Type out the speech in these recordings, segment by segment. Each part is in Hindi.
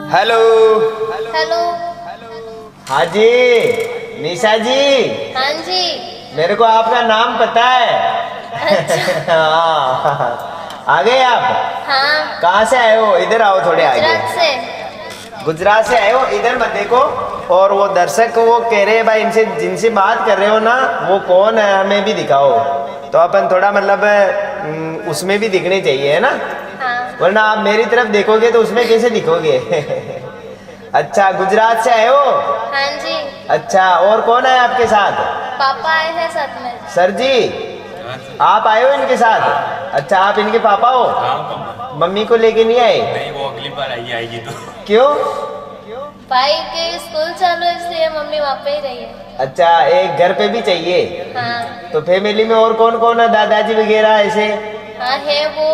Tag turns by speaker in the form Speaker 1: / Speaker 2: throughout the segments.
Speaker 1: Hello
Speaker 2: hello.
Speaker 1: हाँ जी निशा जी।
Speaker 2: हाँ जी।
Speaker 1: मेरे को आपका नाम पता है।
Speaker 2: अच्छा।
Speaker 1: हाँ आ गए आप।
Speaker 2: हाँ,
Speaker 1: कहाँ से आए हो? इधर आओ थोड़े आगे।
Speaker 2: गुजरात से।
Speaker 1: गुजरात से आए हो? इधर मत देखो। और वो दर्शक वो कह रहे हैं भाई इनसे जिनसे बात कर रहे हो ना वो कौन है हमें भी दिखाओ। तो अपन थोड़ा मतलब उसमें भी दिखने चाहिए है ना।
Speaker 2: हाँ।
Speaker 1: वरना आप मेरी तरफ देखोगे तो उसमें कैसे दिखोगे। अच्छा गुजरात से आए हो?
Speaker 2: हाँ जी।
Speaker 1: अच्छा और कौन है आपके साथ?
Speaker 2: पापा आए हैं साथ में।
Speaker 1: सर जी आप आए हो इनके साथ? अच्छा आप इनके पापा हो?
Speaker 3: हाँ,
Speaker 1: मम्मी को लेके नहीं आए?
Speaker 3: नहीं वो अगली बार आएगी तो।
Speaker 1: क्यों?
Speaker 2: भाई के स्कूल चालू है इसलिए मम्मी वहाँ पे ही रही है।
Speaker 1: अच्छा एक घर पे भी चाहिए।
Speaker 2: हाँ।
Speaker 1: तो फैमिली में और कौन कौन है? दादाजी वगैरह ऐसे?
Speaker 2: हाँ है, वो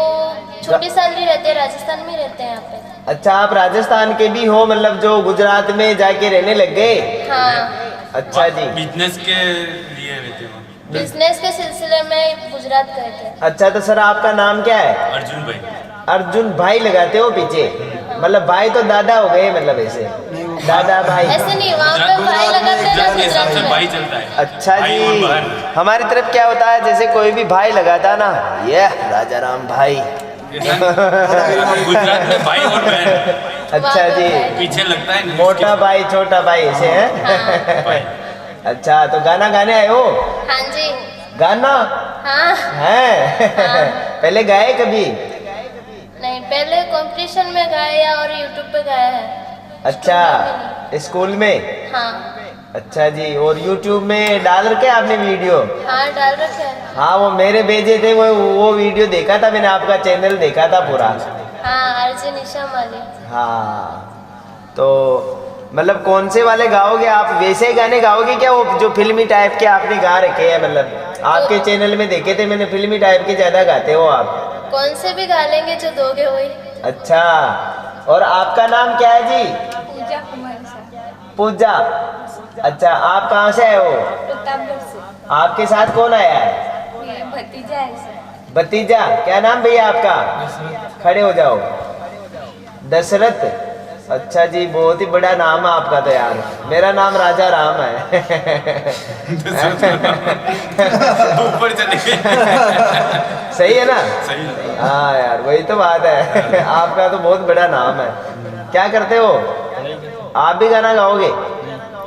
Speaker 2: छोटी सैलरी रहते हैं, राजस्थान में रहते हैं यहाँ पे।
Speaker 1: अच्छा आप राजस्थान के भी हो मतलब जो गुजरात में जाके रहने लग गए?
Speaker 2: हाँ,
Speaker 1: अच्छा जी।
Speaker 3: बिजनेस के लिए रहते हैं।
Speaker 2: बिजनेस के सिलसिले में गुजरात गए थे।
Speaker 1: अच्छा तो सर आपका नाम क्या है?
Speaker 3: अर्जुन भाई।
Speaker 1: अर्जुन भाई लगाते हो पीछे? मतलब भाई तो दादा हो गए मतलब ऐसे दादा भाई।
Speaker 2: ऐसे नहीं, वहाँ पे भाई लगाते हैं ना
Speaker 3: गुजरात के हिसाब से
Speaker 2: गुजरात
Speaker 3: भाई
Speaker 2: में।
Speaker 3: चलता है।
Speaker 1: अच्छा
Speaker 3: भाई और
Speaker 1: जी।
Speaker 3: बहन।
Speaker 1: हमारी तरफ क्या होता है जैसे कोई भी भाई लगाता ना ये राजा राम भाई।
Speaker 3: गुजरात में भाई और बहन
Speaker 1: अच्छा जी।
Speaker 3: पीछे लगता है।
Speaker 1: मोटा भाई छोटा भाई ऐसे है।
Speaker 3: भाई।
Speaker 1: अच्छा तो गाना गाने आए हो?
Speaker 2: हाँ जी।
Speaker 1: गाना
Speaker 2: हाँ।
Speaker 1: है?
Speaker 2: हाँ।
Speaker 1: पहले गाए कभी?
Speaker 2: नहीं, पहले कंपटीशन में गाया और यूट्यूब पे गाया है।
Speaker 1: अच्छा स्कूल में?
Speaker 2: हाँ।
Speaker 1: अच्छा जी। और यूट्यूब में डाल रखे आपने वीडियो?
Speaker 2: हाँ डाल रखे हैं।
Speaker 1: हाँ वो मेरे भेजे थे वो वीडियो देखा था मैंने, आपका चैनल देखा था पूरा।
Speaker 2: हाँ आरजे निशा माली।
Speaker 1: हाँ तो मतलब कौन से वाले गाओगे आप? वैसे ही गाने गाओगे क्या वो जो फिल्मी टाइप के आपने गा रखे हैं? मतलब आपके चैनल में देखे थे मैंने फिल्मी टाइप के ज्यादा गाते हो आप।
Speaker 2: कौन से भी गा लेंगे जो दोगे वही।
Speaker 1: अच्छा और आपका नाम क्या है जी?
Speaker 2: पूजा कुमारी सर।
Speaker 1: पूजा। अच्छा आप कहाँ से आए हो?
Speaker 2: प्रतापगढ़ से।
Speaker 1: आपके साथ कौन आया है?
Speaker 2: मेरा भतीजा है सर।
Speaker 1: भतीजा। क्या नाम भैया आपका? खड़े हो जाओ। दशरथ। अच्छा जी बहुत ही बड़ा नाम है आपका तो यार। मेरा नाम राजा राम है।
Speaker 3: ऊपर चले गए।
Speaker 1: सही है ना?
Speaker 3: सही है।
Speaker 1: हाँ यार वही तो बात है। आपका तो बहुत बड़ा नाम है। क्या करते हो? आप भी गाना गाओगे?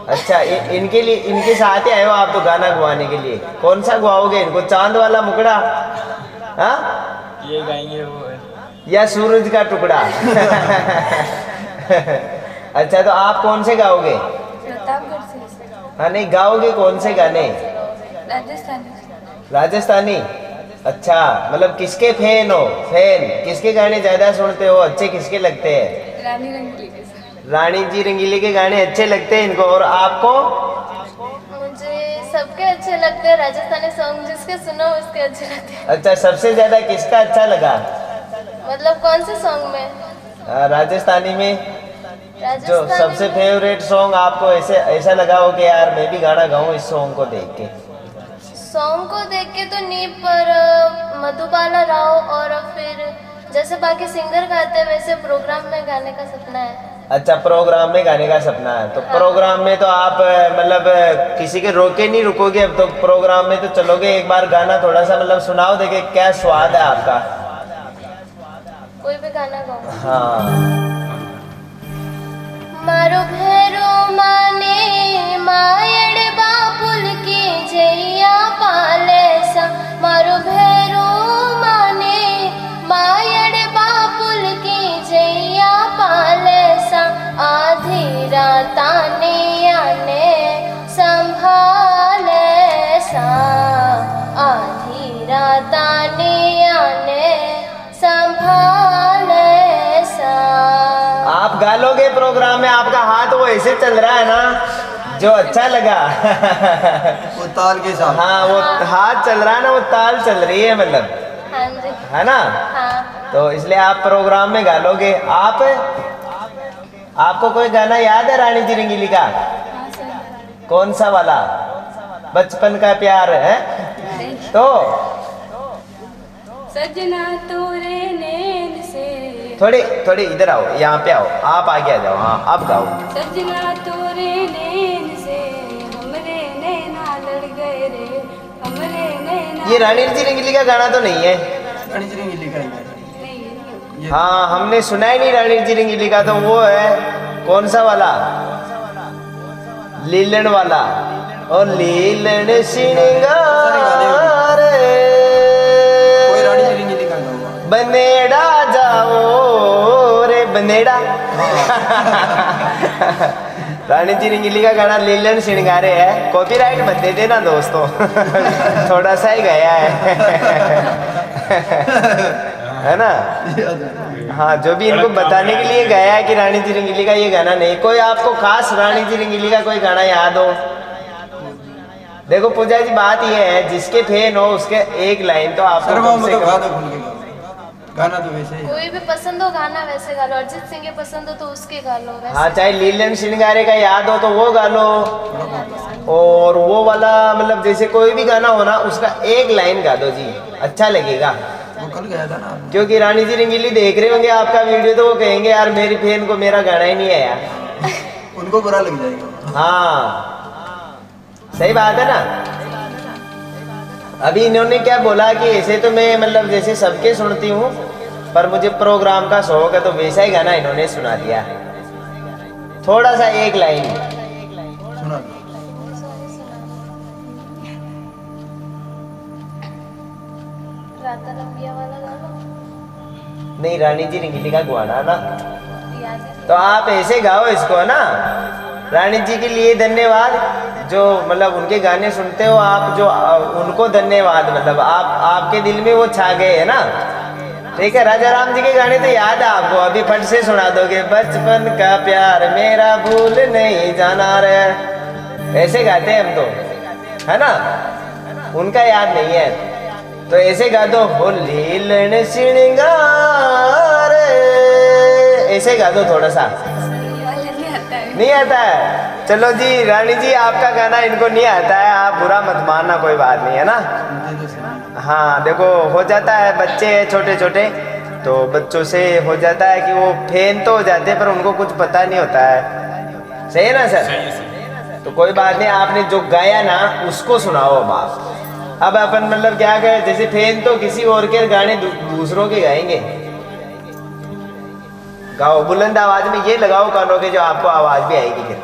Speaker 1: अच्छा इनके लिए इनके साथ ही आए हो आप तो गाना गवाने के लिए? कौन सा गवाओगे इनको? चांद वाला मुकड़ा हाँ
Speaker 3: ये गाएंगे वो
Speaker 1: या सूरज का टुकड़ा? अच्छा तो आप कौन से गाओगे?
Speaker 2: प्रतापगढ़ से।
Speaker 1: हाँ नहीं गाओगे कौन से गाने?
Speaker 2: राजस्थानी।
Speaker 1: राजस्थानी। अच्छा मतलब किसके फैन हो? फैन किसके गाने ज्यादा सुनते हो? अच्छे किसके लगते हैं?
Speaker 2: रानी रंगीली के साथ।
Speaker 1: रानी जी रंगीली के गाने अच्छे लगते हैं इनको। और आपको?
Speaker 2: मुझे सबके अच्छे लगते हैं, राजस्थानी सॉन्ग जिसके सुनो उसके अच्छे लगते हैं।
Speaker 1: अच्छा सबसे ज्यादा किसका अच्छा लगा?
Speaker 2: मतलब कौन से सॉन्ग में?
Speaker 1: राजस्थानी में जो
Speaker 2: राजस्थानी
Speaker 1: सबसे
Speaker 2: में
Speaker 1: फेवरेट सॉन्ग आपको ऐसे ऐसा लगा हो कि यार मैं भी गाना गाऊं इस सॉन्ग को देख के?
Speaker 2: सॉन्ग को देख के तो नहीं, पर मधुबाला राव और फिर जैसे बाकी सिंगर गाते हैं वैसे प्रोग्राम में गाने का सपना है।
Speaker 1: अच्छा प्रोग्राम में गाने का सपना है तो
Speaker 2: हाँ।
Speaker 1: प्रोग्राम में तो आप मतलब किसी के रोके नहीं रुकोगे अब तो प्रोग्राम में तो चलोगे। एक बार गाना थोड़ा सा मतलब सुनाओ देखे क्या स्वाद है आपका।
Speaker 2: कोई भी गाना गाओ।
Speaker 1: हाँ
Speaker 2: मारो भैरो माने मायड़ बापुल की जैया पाले सा। मारो भैरो माने मायड़ बापुल की जैया पाले सा। आधी राताने आने संभाले सा। आधी राताने आने संभाले सा।
Speaker 1: आप गा लोगे प्रोग्राम में? आपका हाथ वो ऐसे चल रहा है ना जो अच्छा लगा।
Speaker 4: वो ताल के साथ।
Speaker 1: हाँ वो हाथ चल रहा है ना वो ताल चल रही है मतलब
Speaker 2: हाँ जी।
Speaker 1: है ना?
Speaker 2: हाँ।
Speaker 1: तो इसलिए आप प्रोग्राम में गा लोगे। आप आपको कोई गाना याद है रानी जी रंगीली का?
Speaker 2: हाँ सर।
Speaker 1: कौन सा वाला? बचपन का प्यार है तो
Speaker 2: सजना तोरे नैन से
Speaker 1: थोड़ी थोड़ी इधर आओ, यहाँ पे आओ, आप आगे आ जाओ। हाँ अब गाओ।
Speaker 5: सजना तोरे नैन से हमरे नैना लड़ गए रे, हमरे नैना।
Speaker 1: ये रानी रंगीली का गाना तो नहीं है?
Speaker 4: रानी जी रंगीली का ही है।
Speaker 5: नहीं,
Speaker 4: ये
Speaker 1: हाँ हमने सुना ही नहीं रानी रंगीली का, तो वो है कौन सा वाला? लीलन वाला। और लीलन श्रृंगार
Speaker 4: कोई रानी जी रंगीली का गाऊंगा।
Speaker 1: बनेड़ा जाओ रे बनेड़ा। रानी जी रंगीली का गाना लीलन श्रृंगारे है। कॉपीराइट मत दे देना दोस्तों। थोड़ा सा ही गया है ना? हाँ जो भी इनको बताने के लिए गया है कि रानी जी रंगीली का ये गाना नहीं। कोई आपको खास रानी जी रंगीली का कोई गाना याद हो? देखो पूजा जी बात ये है, जिसके फैन हो उसके एक लाइन तो आपको
Speaker 4: सर वो
Speaker 1: कम से
Speaker 4: मतलब
Speaker 1: कम-
Speaker 4: गाना भूल के गाओ। गाना तो वैसे ही है।
Speaker 2: कोई भी पसंद हो गाना वैसे गा लो, अरिजीत सिंह के पसंद हो तो उसके गा लो वैसे।
Speaker 1: हाँ चाहे लीलन श्रृंगारे का याद हो तो वो गा लो, और वो वाला मतलब जैसे कोई भी गाना हो ना उसका एक लाइन गा दो जी, अच्छा लगेगा।
Speaker 4: वो कल गया था ना।
Speaker 1: क्योंकि रानी जी रंगीली देख रहे होंगे आपका वीडियो, तो वो कहेंगे यार मेरी फैन को मेरा गाना ही नहीं आया।
Speaker 4: उनको बुरा लग जाएगा।
Speaker 1: हाँ सही बात है ना। अभी इन्होंने क्या बोला कि ऐसे तो मैं मतलब जैसे सबके सुनती हूँ, पर मुझे प्रोग्राम का शौक है, तो वैसा ही गाना इन्होंने सुना दिया। थोड़ा सा एक लाइन।
Speaker 4: सुना दो।
Speaker 2: राता रंबिया वाला गा लो।
Speaker 1: नहीं रानी जी रंगीली का गाना ना,
Speaker 2: याद है?
Speaker 1: तो आप ऐसे गाओ इसको ना। रानी जी के लिए धन्यवाद, जो मतलब उनके गाने सुनते हो आप, जो उनको धन्यवाद, मतलब आपके दिल में वो छा गए है ना। ठीक है, राजा राम जी के गाने तो याद है आपको, अभी फट से सुना दोगे। बचपन का प्यार मेरा भूल नहीं जाना रे, ऐसे गाते हैं हम तो, है ना। उनका याद नहीं है तो ऐसे गा दो, हो लीलन श्रृंगार, ऐसे गा दो थोड़ा सा। नहीं आता है? चलो जी रानी जी आपका गाना इनको नहीं आता है, आप बुरा मत मानना, कोई बात नहीं है ना।
Speaker 4: सुनते तो सही।
Speaker 1: हाँ देखो हो जाता है, बच्चे हैं छोटे छोटे, तो बच्चों से हो जाता है कि वो फैन तो हो जाते हैं पर उनको कुछ पता नहीं होता है। सही है ना सर?
Speaker 3: सही है, सही है।
Speaker 1: तो कोई बात नहीं, आपने जो गाया ना उसको सुनाओ अब आप। अब अपन मतलब क्या कहें, जैसे फैन तो किसी और के गाने दूसरों के गाएंगे। गाओ बुलंद आवाज में, ये लगाओ कानों के जो आपको आवाज भी आएगी फिर।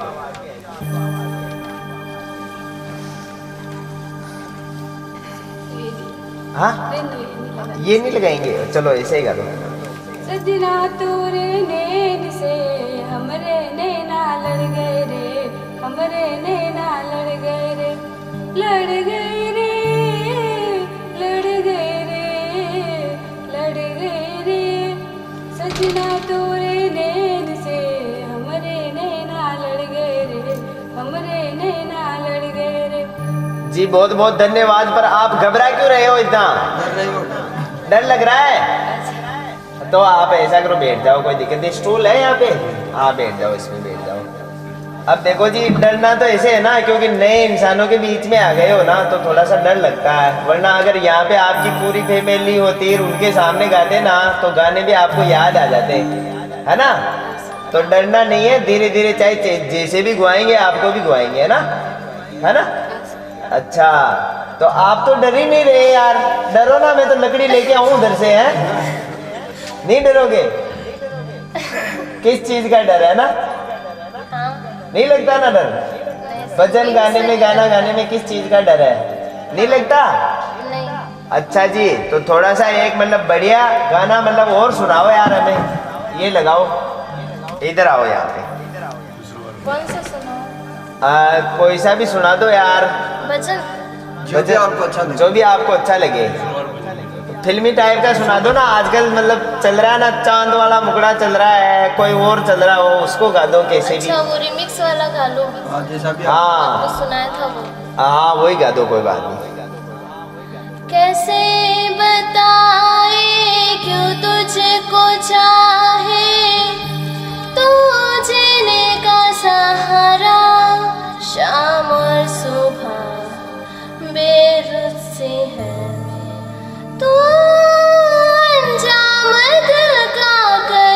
Speaker 1: हाँ ये नहीं लगाएंगे, चलो ऐसे ही गा दो।
Speaker 5: सजना तोरे नैन से हमरे नैना लड़ गए रे, हमरे नैना लड़ गए रे, लड़ गए रे, लड़ गए रे, लड़ गए रे। सजना तोरे नैन से हमरे नैना लड़ गए रे, हमरे नैना लड़ गए रे।
Speaker 1: जी बहुत बहुत धन्यवाद। पर आप घबरा क्यों रहे हो इतना?
Speaker 4: डर रही हो?
Speaker 1: डर लग रहा है? तो आप ऐसा करो, बैठ जाओ, कोई दिक्कत नहीं, स्टूल है यहाँ पे, हाँ बैठ जाओ, इसमें बैठ जाओ। अब देखो जी डरना तो ऐसे है ना, क्योंकि नए इंसानों के बीच में आ गए हो ना तो थोड़ा सा डर लगता है, वरना अगर यहाँ पे आपकी पूरी फैमिली होती, उनके सामने गाते ना तो गाने भी आपको याद आ जाते, है ना। तो डरना नहीं है, धीरे धीरे चाहे जैसे भी गुआएंगे आपको भी गुआएंगे, है ना, है ना। अच्छा तो आप तो डर ही नहीं रहे यार, डरो ना, मैं तो लकड़ी लेके आऊं उधर से, है नहीं डरोगे? किस चीज का डर है ना?
Speaker 2: हाँ
Speaker 1: नहीं लगता ना डर? भजन गाने में, गाना गाने में किस चीज का डर है? नहीं लगता?
Speaker 2: नहीं।
Speaker 1: अच्छा जी, तो थोड़ा सा एक मतलब बढ़िया गाना मतलब और सुनाओ यार हमें, ये लगाओ, इधर आओ यहाँ पे।
Speaker 2: कौन सा सुनाओ?
Speaker 1: कोई सा भी सुना दो यार,
Speaker 2: भजन।
Speaker 4: जो भी आपको अच्छा लगे।
Speaker 1: जो भी आपको अच्छा लगे, फिल्मी टाइप का सुना दो ना। आजकल मतलब चल रहा है ना, चांद वाला मुकड़ा चल रहा है, कोई और चल रहा हो, उसको गा दो कैसे भी।
Speaker 2: अच्छा वो रिमिक्स वाला गा लो,
Speaker 4: हाँ जैसा भी
Speaker 1: हाँ
Speaker 2: आपको सुनाया था वो।
Speaker 1: हाँ वही गा दो, कोई बात नहीं।
Speaker 2: कैसे बताए क्यों तुझको चाहे, तू जीने का सहारा, शाम और सुबह बेरुख से है, तू अंजाम दिल का कर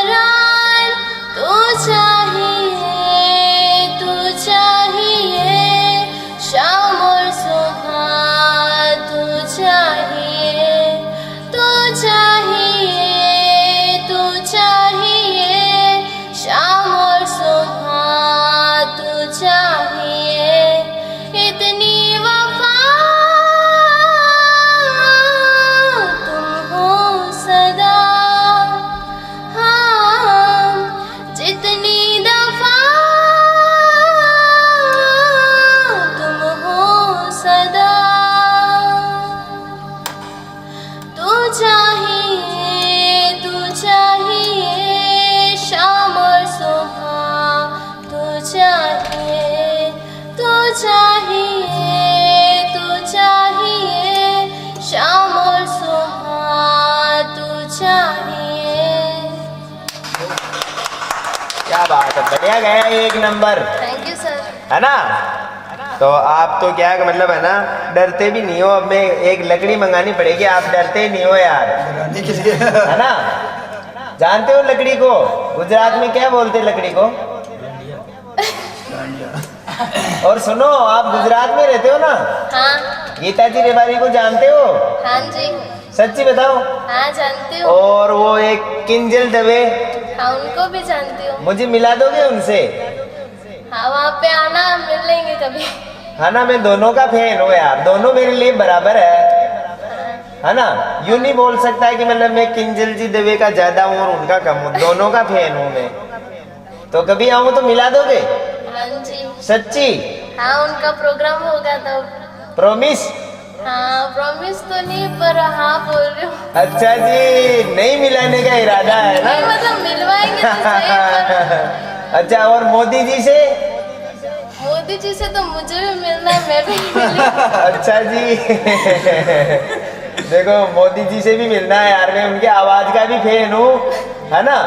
Speaker 1: क्या बात है, बढ़िया गया, एक नंबर,
Speaker 2: थैंक यू सर।
Speaker 1: है ना। तो आप तो क्या मतलब है ना, डरते भी नहीं हो। अब मैं एक लकड़ी मंगानी पड़ेगी, आप डरते ही नहीं हो यार,
Speaker 4: लगाने के लिए
Speaker 1: है ना। जानते हो लकड़ी को गुजरात में क्या बोलते हैं लकड़ी को? और सुनो, आप गुजरात में रहते हो ना,
Speaker 2: हाँ
Speaker 1: गीता जी रेवारी को जानते हो?
Speaker 2: हाँ जी।
Speaker 1: सच्ची बताओ।
Speaker 2: हाँ जानती हूँ।
Speaker 1: और वो एक किंजल दवे,
Speaker 2: हाँ उनको भी जानती हूँ।
Speaker 1: मुझे मिला दोगे उनसे?
Speaker 2: हाँ वहाँ पे आना, मिल लेंगे कभी।
Speaker 1: है ना, मैं दोनों का फैन हूँ यार, दोनों मेरे लिए बराबर है ना। यूं नहीं बोल सकता है कि मतलब मैं किंजल जी दवे का ज्यादा हूँ और उनका कम हूँ, दोनों का फैन हूँ मैं। तो कभी आऊँ तो मिला दोगे?
Speaker 2: हाँ जी।
Speaker 1: सच्ची?
Speaker 2: हाँ उनका प्रोग्राम होगा तो।
Speaker 1: प्रॉमिस?
Speaker 2: हाँ प्रॉमिस तो नहीं, पर हाँ बोल रही हूँ।
Speaker 1: अच्छा जी, नहीं मिलाने का इरादा है ना?
Speaker 2: नहीं मतलब मिलवाएंगे तो सही, पर
Speaker 1: अच्छा, और मोदी जी से?
Speaker 2: मोदी जी से तो मुझे भी मिलना है, मैं भी मिली।
Speaker 1: अच्छा जी। देखो मोदी जी से भी मिलना है यार, मैं उनकी आवाज का भी फैन हूँ, है ना।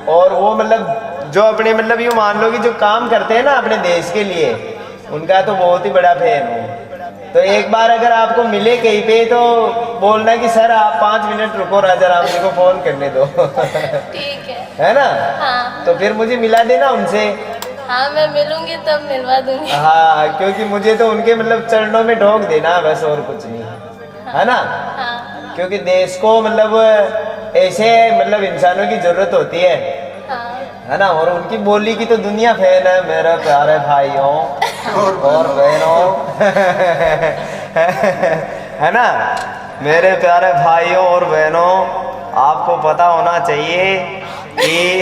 Speaker 1: और वो मतलब जो अपने मतलब यूँ मान लो कि जो काम करते हैं ना अपने देश के लिए, उनका तो बहुत ही बड़ा फैन हूँ। तो एक बार अगर आपको मिले कहीं पे तो बोलना कि सर आप 5 मिनट रुको, राजा राम जी को फोन करने दो।
Speaker 2: ठीक
Speaker 1: है ना।
Speaker 2: हाँ।
Speaker 1: तो फिर मुझे मिला देना उनसे।
Speaker 2: हाँ मैं मिलूंगी तब मिलवा दूंगी।
Speaker 1: हाँ, क्योंकि मुझे तो उनके मतलब चरणों में ढोक देना बस, और कुछ नहीं, है ना।
Speaker 2: हाँ
Speaker 1: क्योंकि देश को मतलब ऐसे मतलब इंसानों की जरूरत होती
Speaker 2: हाँ
Speaker 1: है ना। और उनकी बोली की तो दुनिया फैन है, मेरे प्यारे भाइयों और बहनों। है ना, मेरे प्यारे भाइयों और बहनों, आपको पता होना चाहिए कि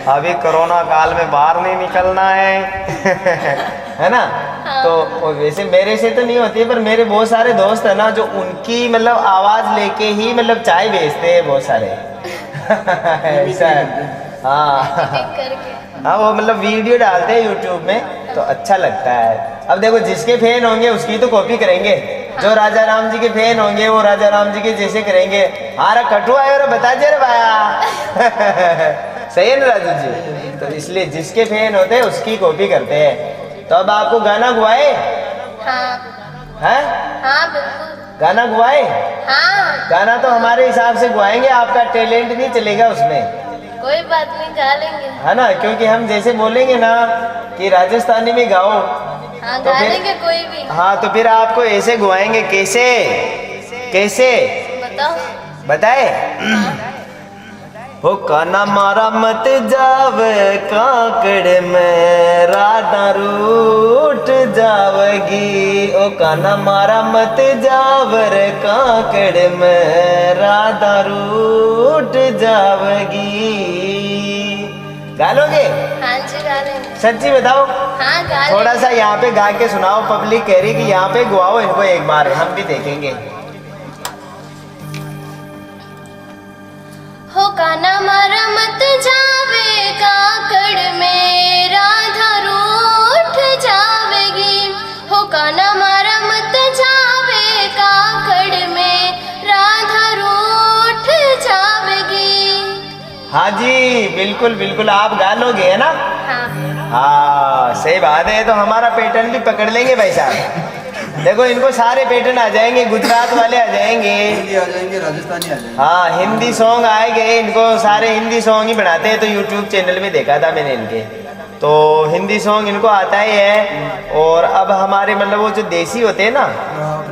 Speaker 1: अभी कोरोना काल में बाहर नहीं निकलना है। है ना। तो वैसे मेरे से तो नहीं होती है, पर मेरे बहुत सारे दोस्त है ना जो उनकी मतलब आवाज लेके ही मतलब चाय बेचते हैं बहुत सारे। ऐसा है। हाँ
Speaker 2: ठीक करके।
Speaker 1: हाँ, वो मतलब वीडियो डालते हैं यूट्यूब में तो अच्छा लगता है। अब देखो जिसके फैन होंगे उसकी तो कॉपी करेंगे, जो राजा राम जी के फैन होंगे वो राजा राम जी के जैसे करेंगे। हारा कटुआ है और बता दे रे भाया। सही है ना राजू जी। तो इसलिए जिसके फैन होते हैं उसकी कॉपी करते हैं। तो अब आपको गाना गुआए?
Speaker 2: हाँ
Speaker 1: हैं?
Speaker 2: हाँ बिल्कुल।
Speaker 1: गाना गुआए?
Speaker 2: हाँ
Speaker 1: गाना तो हमारे हिसाब से गुआएंगे, आपका टैलेंट नहीं चलेगा उसमें,
Speaker 2: कोई बात नहीं, गा लेंगे।
Speaker 1: है ना। क्योंकि हम जैसे बोलेंगे ना कि राजस्थानी में गाओ,
Speaker 2: हाँ
Speaker 1: तो
Speaker 2: गा
Speaker 1: फिर-
Speaker 2: लेंगे कोई भी।
Speaker 1: हाँ तो फिर आपको ऐसे गुआएंगे। कैसे कैसे
Speaker 2: बताओ।
Speaker 1: बताए? हो काना मारा मत जावे काकड़ में, राधा रूठ जावेगी। ओ काना मारा मत जावर काकड़ में, राधा रूठ जावेगी। गा लोगे?
Speaker 2: हाँ जी गा लेंगे।
Speaker 1: सच्ची बताओ।
Speaker 2: हाँ गा
Speaker 1: थोड़ा
Speaker 2: लेंगे।
Speaker 1: सा यहाँ पे गा के सुनाओ, पब्लिक कह रही कि यहाँ पे गुआओ इनको एक बार, हम भी देखेंगे।
Speaker 2: हो काना मारा मत जावे काकड़ में, राधा रूठ जावेगी। हो काना मारा मत जावे काकड़ में, राधा रूठ जावेगी।
Speaker 1: हाँ जी बिल्कुल बिल्कुल, आप गा लोगे है ना।
Speaker 2: हाँ
Speaker 1: हाँ सही बात है। तो हमारा पैटर्न भी पकड़ लेंगे भाई साहब। देखो इनको सारे पैटर्न आ जाएंगे, गुजरात वाले आ जाएंगे,
Speaker 4: हिंदी आ जाएंगे, राजस्थानी आ जाएंगे।
Speaker 1: हाँ हिंदी सॉन्ग आएंगे। इनको सारे हिंदी सॉन्ग ही बनाते हैं, तो यूट्यूब चैनल में देखा था मैंने इनके, तो हिंदी सॉन्ग इनको आता ही है। और अब हमारे मतलब वो जो देसी होते हैं ना,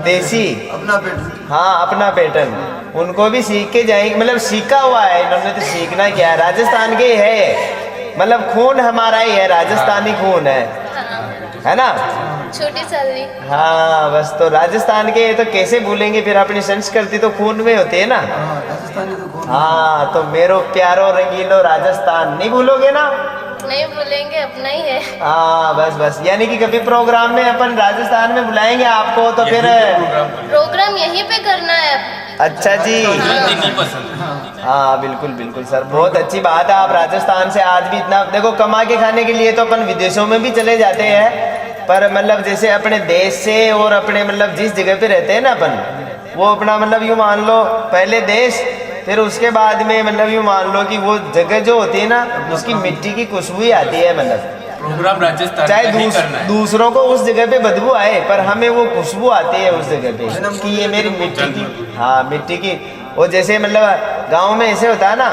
Speaker 1: देसी,
Speaker 4: अपना पेट।
Speaker 1: हाँ अपना पैटर्न, उनको भी सीख के जाएंगे। मतलब सीखा हुआ है इन्होंने, तो सीखना क्या है, राजस्थान के है, मतलब खून हमारा ही है, राजस्थानी खून है ना।
Speaker 2: छोटी सलवी।
Speaker 1: हाँ बस, तो राजस्थान के तो कैसे भूलेंगे फिर, अपनी संस्कृति तो खून में होती है ना।
Speaker 4: हाँ राजस्थानी तो कौन।
Speaker 1: हाँ तो मेरो प्यारो रंगीलो राजस्थान नहीं भूलोगे ना।
Speaker 2: नहीं भूलेंगे, अपना ही है।
Speaker 1: हाँ बस बस, यानी कि कभी प्रोग्राम में अपन राजस्थान में बुलाएंगे आपको तो फिर।
Speaker 2: प्रोग्राम यहीं पे करना है।
Speaker 1: अच्छा जी।
Speaker 3: नहीं पसंद।
Speaker 1: हाँ बिल्कुल बिल्कुल सर, बहुत अच्छी बात है। आप राजस्थान से आज भी इतना, देखो कमा के खाने के लिए तो अपन विदेशों में भी चले जाते हैं, पर मतलब जैसे अपने देश से और अपने मतलब जिस जगह पे रहते हैं ना अपन, वो अपना मतलब यूँ मान लो पहले देश फिर उसके बाद में मतलब यूँ मान लो कि वो जगह जो होती है ना उसकी मिट्टी की खुशबू ही आती है, मतलब
Speaker 3: प्रोग्राम राजस्थान
Speaker 1: चाहे
Speaker 3: का ही करना है।
Speaker 1: दूसरों को उस जगह पे बदबू आए पर हमें वो खुशबू आती है उस जगह पे कि ये मेरी मिट्टी की, हाँ मिट्टी की। वो जैसे मतलब गांव में ऐसे होता है ना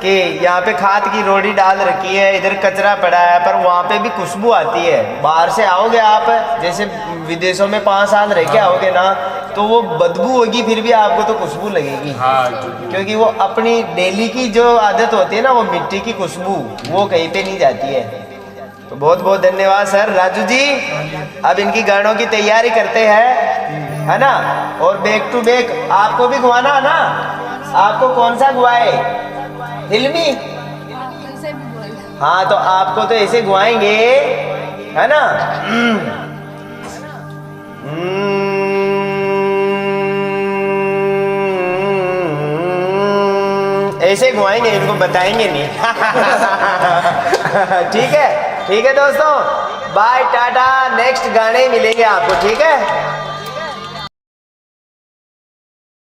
Speaker 1: कि यहाँ पे खाद की रोड़ी डाल रखी है, इधर कचरा पड़ा है, पर वहाँ पे भी खुशबू आती है। बाहर से आओगे आप, जैसे विदेशों में 5 साल रह के आओगे ना, तो वो बदबू होगी फिर भी आपको तो खुशबू लगेगी,
Speaker 3: हाँ
Speaker 1: क्योंकि वो अपनी डेली की जो आदत होती है ना, वो मिट्टी की खुशबू वो कहीं पे नहीं जाती है। तो बहुत बहुत धन्यवाद सर। राजू जी अब इनकी गानों की तैयारी करते हैं, है ना, और बैक टू बैक आपको भी गुआना है ना। आपको कौन सा गुआए? हिलमी? हाँ तो आपको तो ऐसे गुआएंगे, है ना। ऐसे गुआएंगे, इनको बताएंगे नहीं। ठीक है दोस्तों, बाय टाटा। नेक्स्ट गाने मिलेंगे आपको, ठीक है।